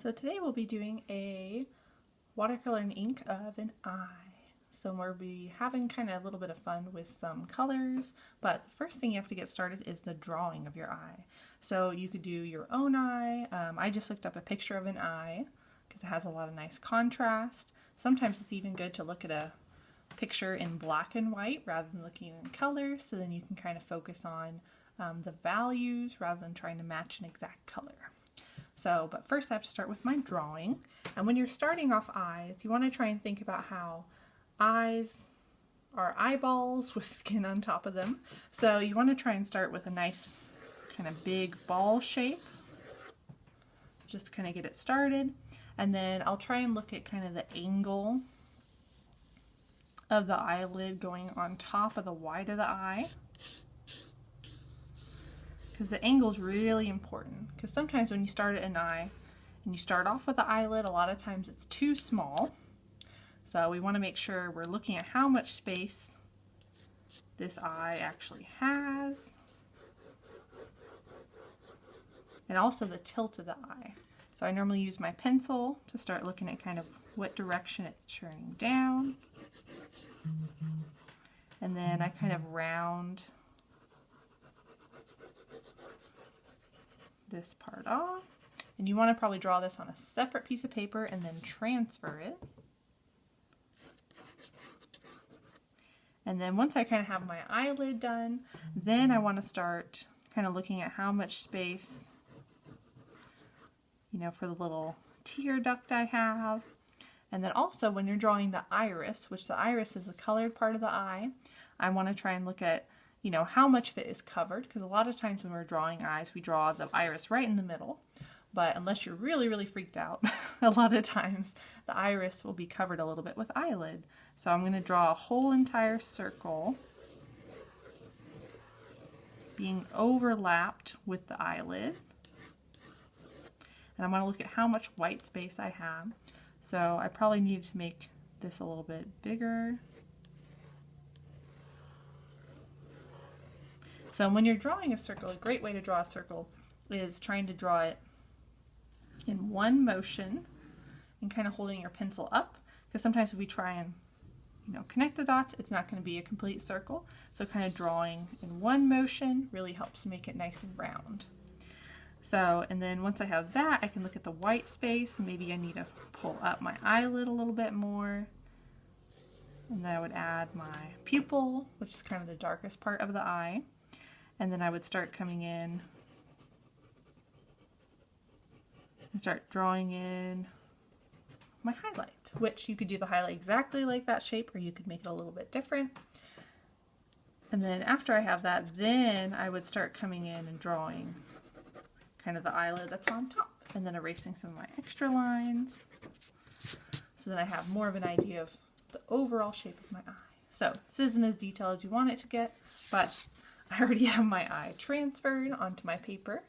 So today we'll be doing a watercolor and ink of an eye. So we'll be having kind of a little bit of fun with some colors, but the first thing you have to get started is the drawing of your eye. So you could do your own eye. I just looked up a picture of an eye because it has a lot of nice contrast. Sometimes it's even good to look at a picture in black and white rather than looking in color, so then you can kind of focus on the values rather than trying to match an exact color. But first I have to start with my drawing. And when you're starting off eyes, you want to try and think about how eyes are eyeballs with skin on top of them. So you want to try and start with a nice kind of big ball shape, just to kind of get it started. And then I'll try and look at kind of the angle of the eyelid going on top of the white of the eye, because the angle is really important. Because sometimes when you start at an eye and you start off with the eyelid, a lot of times it's too small. So we want to make sure we're looking at how much space this eye actually has, and also the tilt of the eye. So I normally use my pencil to start looking at kind of what direction it's turning down, and then I kind of round this part off. And you want to probably draw this on a separate piece of paper and then transfer it. And then once I kind of have my eyelid done, then I want to start kind of looking at how much space, for the little tear duct I have. And then also when you're drawing the iris, which the iris is the colored part of the eye, I want to try and look at how much of it is covered, because a lot of times when we're drawing eyes, we draw the iris right in the middle. But unless you're really, really freaked out, a lot of times the iris will be covered a little bit with eyelid. So I'm going to draw a whole entire circle being overlapped with the eyelid. And I'm going to look at how much white space I have. So I probably need to make this a little bit bigger. So when you're drawing a circle, a great way to draw a circle is trying to draw it in one motion and kind of holding your pencil up, because sometimes if we try and connect the dots, it's not going to be a complete circle. So kind of drawing in one motion really helps make it nice and round. So, and then once I have that, I can look at the white space, and maybe I need to pull up my eyelid a little bit more. And then I would add my pupil, which is kind of the darkest part of the eye. And then I would start coming in and start drawing in my highlight, which you could do the highlight exactly like that shape, or you could make it a little bit different. And then after I have that, then I would start coming in and drawing kind of the eyelid that's on top, and then erasing some of my extra lines, so then I have more of an idea of the overall shape of my eye. So this isn't as detailed as you want it to get, but I already have my eye transferred onto my paper.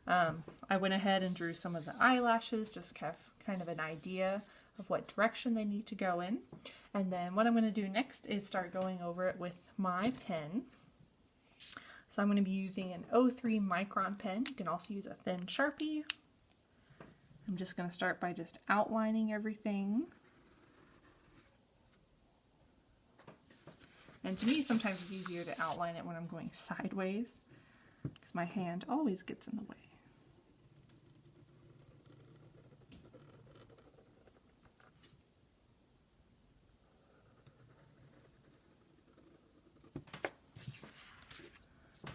I went ahead and drew some of the eyelashes, just kind of an idea of what direction they need to go in. And then what I'm going to do next is start going over it with my pen. So I'm going to be using an 03 micron pen. You can also use a thin Sharpie. I'm just going to start by just outlining everything. And to me, sometimes it's easier to outline it when I'm going sideways, because my hand always gets in the way.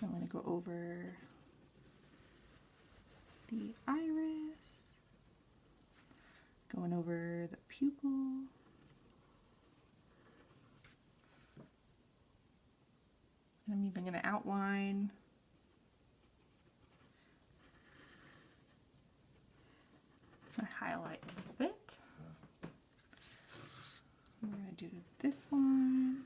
I'm going to go over the iris, going over the pupil, and I'm even going to outline my highlight a little bit. I'm going to do this line.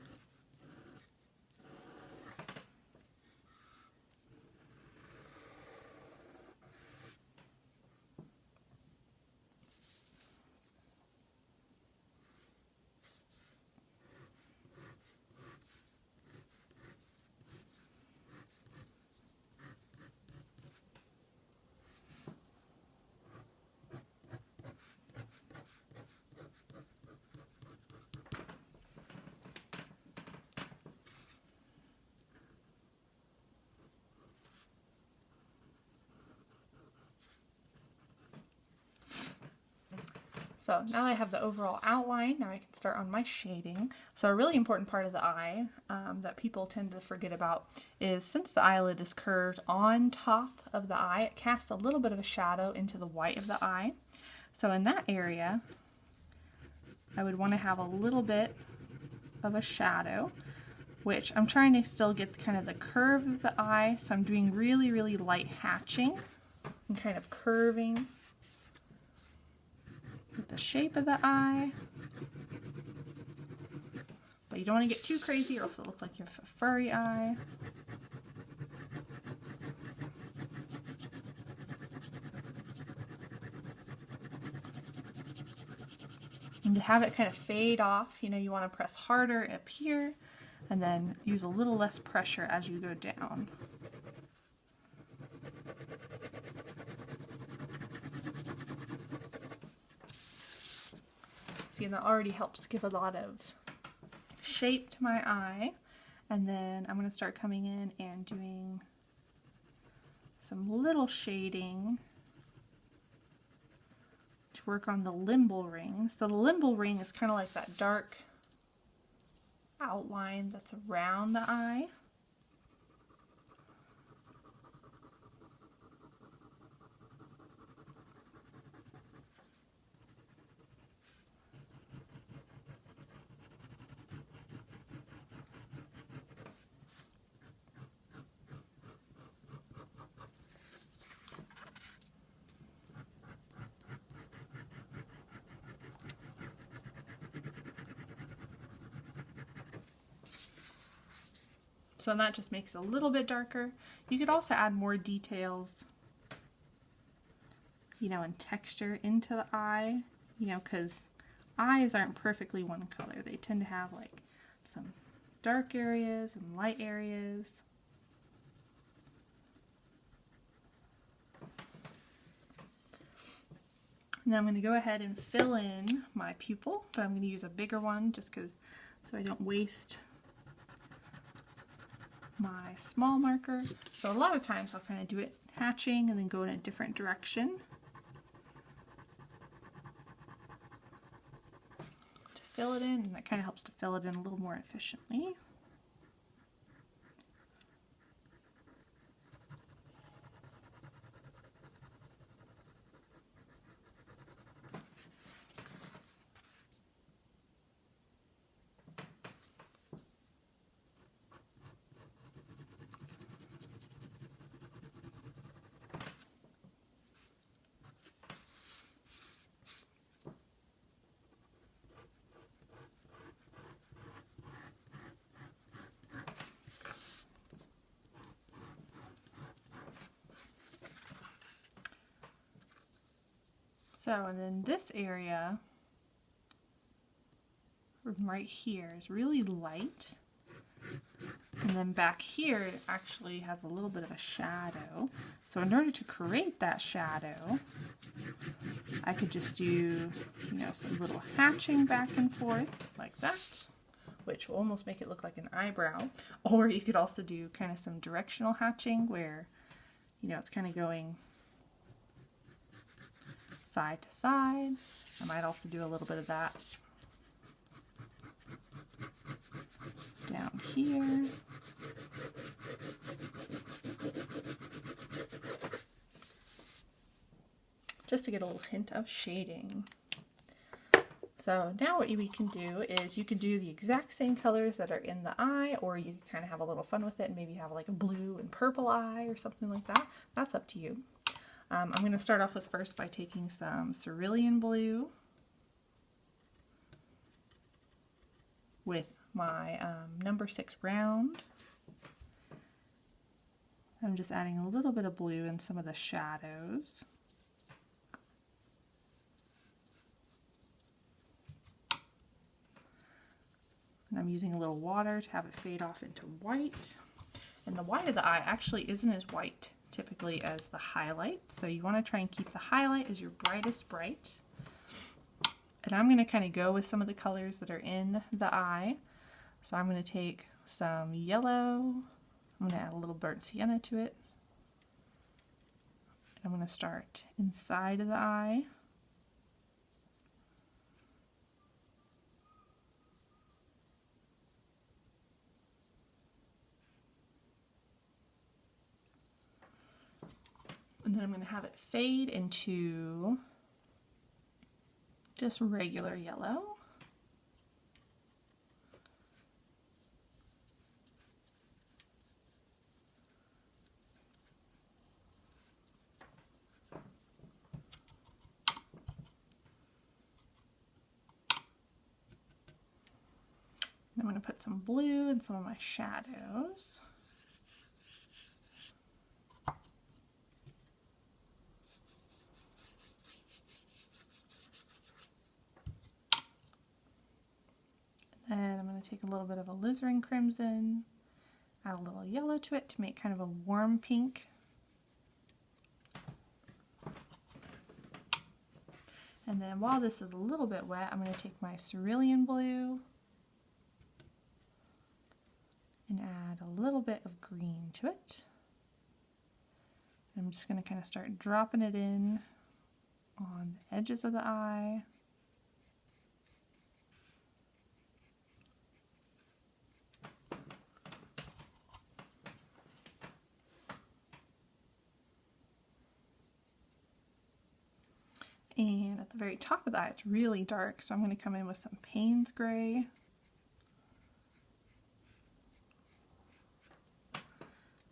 So now that I have the overall outline, now I can start on my shading. So a really important part of the eye that people tend to forget about is, since the eyelid is curved on top of the eye, it casts a little bit of a shadow into the white of the eye. So in that area, I would want to have a little bit of a shadow, which I'm trying to still get kind of the curve of the eye. So I'm doing really, really light hatching and kind of curving with the shape of the eye. But you don't want to get too crazy or else it'll look like you have a furry eye. And to have it kind of fade off, you know, you want to press harder up here and then use a little less pressure as you go down. See, and that already helps give a lot of shape to my eye. And then I'm going to start coming in and doing some little shading to work on the limbal ring. So the limbal ring is kind of like that dark outline that's around the eye. So that just makes it a little bit darker. You could also add more details, you know, and texture into the eye, you know, because eyes aren't perfectly one color. They tend to have like some dark areas and light areas. Now I'm going to go ahead and fill in my pupil, but I'm going to use a bigger one just because, so I don't waste my small marker. So a lot of times I'll kind of do it hatching and then go in a different direction to fill it in, and that kind of helps to fill it in a little more efficiently. So, and then this area right here is really light. And then back here it actually has a little bit of a shadow. So in order to create that shadow, I could just do, you know, some little hatching back and forth like that, which will almost make it look like an eyebrow. Or you could also do kind of some directional hatching where, you know, it's kind of going side to side. I might also do a little bit of that down here. Just to get a little hint of shading. So now what we can do is you can do the exact same colors that are in the eye, or you can kind of have a little fun with it and maybe have like a blue and purple eye or something like that. That's up to you. I'm going to start off with first by taking some cerulean blue with my number 6 round. I'm just adding a little bit of blue in some of the shadows. And I'm using a little water to have it fade off into white. And the white of the eye actually isn't as white typically as the highlight, so you want to try and keep the highlight as your brightest bright. And I'm going to kind of go with some of the colors that are in the eye. So I'm going to take some yellow, I'm going to add a little burnt sienna to it. I'm going to start inside of the eye. And then I'm going to have it fade into just regular yellow. I'm going to put some blue in some of my shadows. And I'm going to take a little bit of alizarin crimson, add a little yellow to it to make kind of a warm pink. And then while this is a little bit wet, I'm going to take my cerulean blue and add a little bit of green to it. I'm just going to kind of start dropping it in on the edges of the eye. And at the very top of that, it's really dark, so I'm going to come in with some Payne's gray.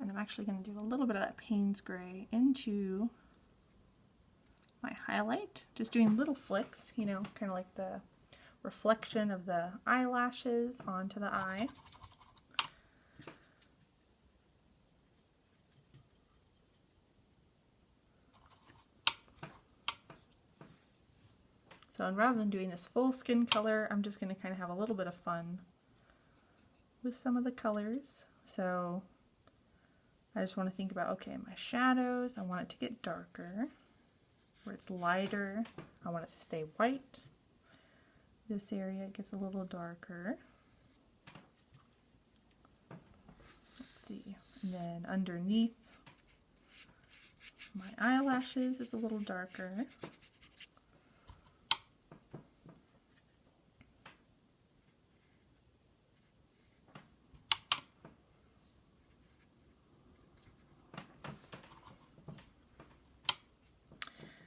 And I'm actually going to do a little bit of that Payne's gray into my highlight, just doing little flicks, you know, kind of like the reflection of the eyelashes onto the eye. So rather than doing this full skin color, I'm just going to kind of have a little bit of fun with some of the colors. So I just want to think about, okay, my shadows, I want it to get darker. Where it's lighter, I want it to stay white. This area gets a little darker. Let's see. And then underneath my eyelashes, it's a little darker.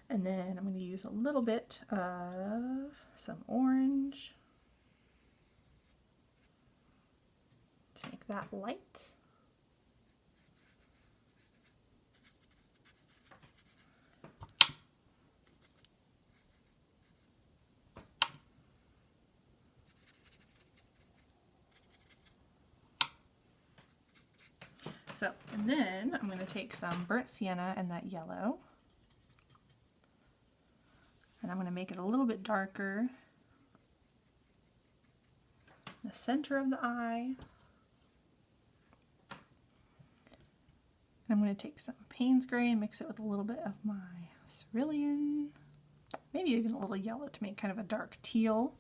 And then I'm going to use a little bit of some orange to make that light. So, and then I'm going to take some burnt sienna and that yellow. And I'm going to make it a little bit darker in the center of the eye. And I'm going to take some Payne's gray and mix it with a little bit of my cerulean, maybe even a little yellow to make kind of a dark teal.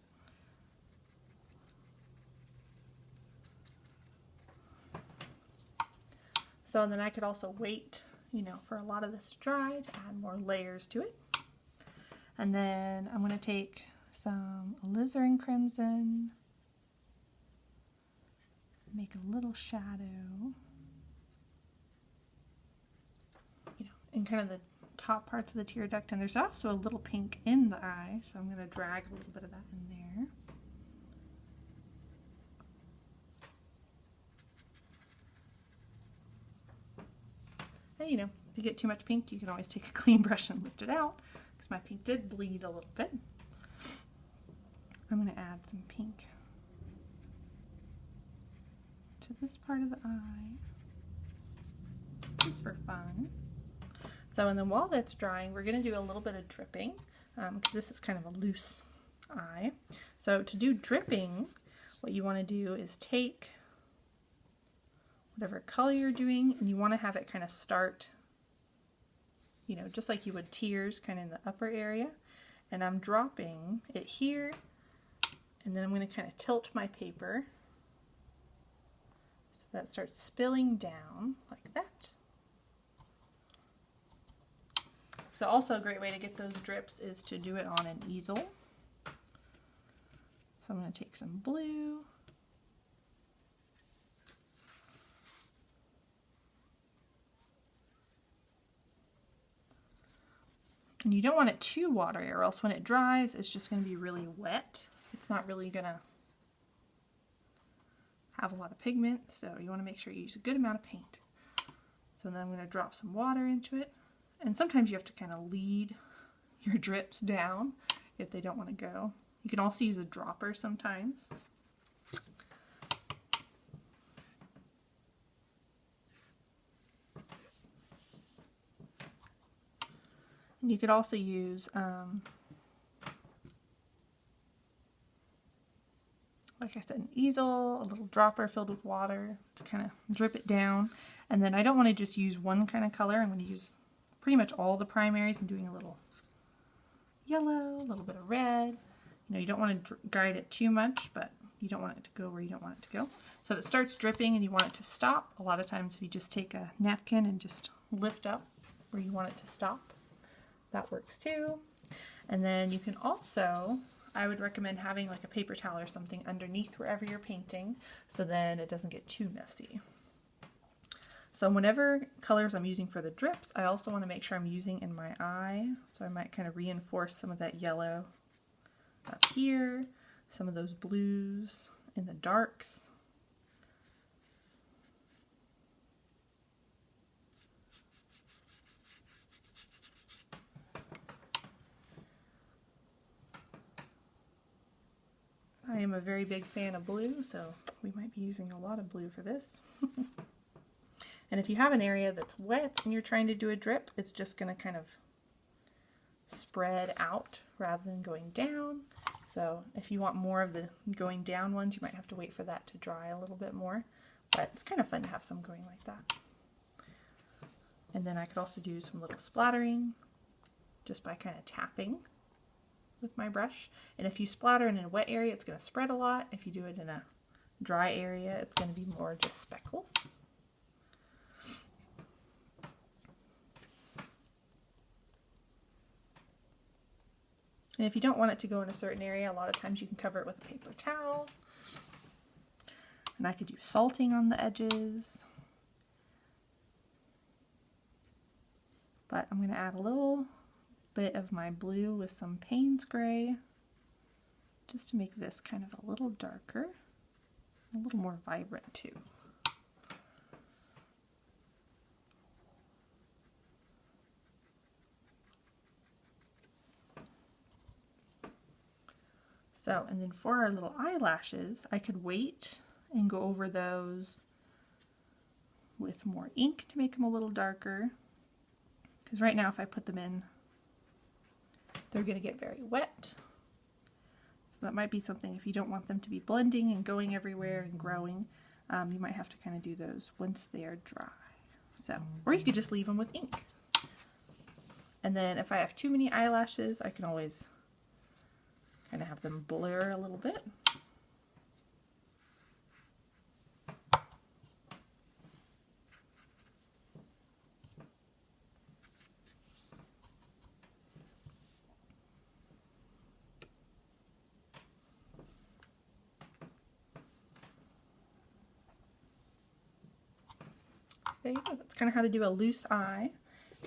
So, and then I could also wait, you know, for a lot of this to dry to add more layers to it. And then I'm going to take some alizarin crimson, make a little shadow, you know, in kind of the top parts of the tear duct. And there's also a little pink in the eye, so I'm going to drag a little bit of that in there. And you know, if you get too much pink, you can always take a clean brush and lift it out. My pink did bleed a little bit. I'm going to add some pink to this part of the eye, just for fun. So, and then while that's drying, we're going to do a little bit of dripping, because this is kind of a loose eye. So to do dripping, what you want to do is take whatever color you're doing, and you want to have it kind of start, you know, just like you would tears, kind of in the upper area. And I'm dropping it here, and then I'm going to kind of tilt my paper so that starts spilling down like that. So also a great way to get those drips is to do it on an easel. So I'm going to take some blue. And you don't want it too watery, or else when it dries, it's just going to be really wet. It's not really going to have a lot of pigment, so you want to make sure you use a good amount of paint. So then I'm going to drop some water into it. And sometimes you have to kind of lead your drips down if they don't want to go. You can also use a dropper sometimes. And you could also use like I said, an easel, a little dropper filled with water to kind of drip it down. And then I don't want to just use one kind of color. I'm going to use pretty much all the primaries. I'm doing a little yellow, a little bit of red. You know, you don't want to guide it too much, but you don't want it to go where you don't want it to go. So if it starts dripping and you want it to stop, a lot of times if you just take a napkin and just lift up where you want it to stop, that works too. And then you can also, I would recommend having like a paper towel or something underneath wherever you're painting, so then it doesn't get too messy. So whatever colors I'm using for the drips, I also want to make sure I'm using in my eye. So I might kind of reinforce some of that yellow up here, some of those blues in the darks. I am a very big fan of blue, so we might be using a lot of blue for this. And if you have an area that's wet and you're trying to do a drip, it's just going to kind of spread out rather than going down. So if you want more of the going down ones, you might have to wait for that to dry a little bit more. But it's kind of fun to have some going like that. And then I could also do some little splattering just by kind of tapping with my brush. And if you splatter in a wet area, it's going to spread a lot. If you do it in a dry area, it's going to be more just speckles. And if you don't want it to go in a certain area, a lot of times you can cover it with a paper towel. And I could do salting on the edges. But I'm going to add a little bit of my blue with some Payne's gray, just to make this kind of a little darker, a little more vibrant too. So, and then for our little eyelashes, I could wait and go over those with more ink to make them a little darker. Because right now if I put them in, they're going to get very wet. So that might be something, if you don't want them to be blending and going everywhere and growing, you might have to kind of do those once they are dry. So, or you could just leave them with ink. And then if I have too many eyelashes, I can always kind of have them blur a little bit. So there you go. That's kind of how to do a loose eye.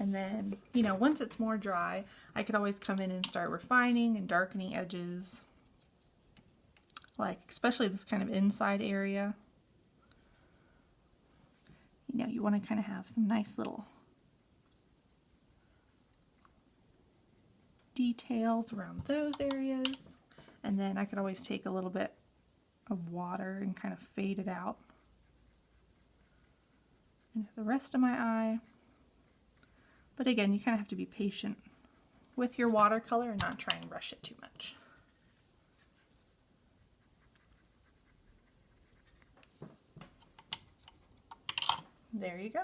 And then, you know, once it's more dry, I could always come in and start refining and darkening edges. Like, especially this kind of inside area. You know, you want to kind of have some nice little details around those areas. And then I could always take a little bit of water and kind of fade it out into the rest of my eye. But again, you kind of have to be patient with your watercolor and not try and rush it too much. There you go.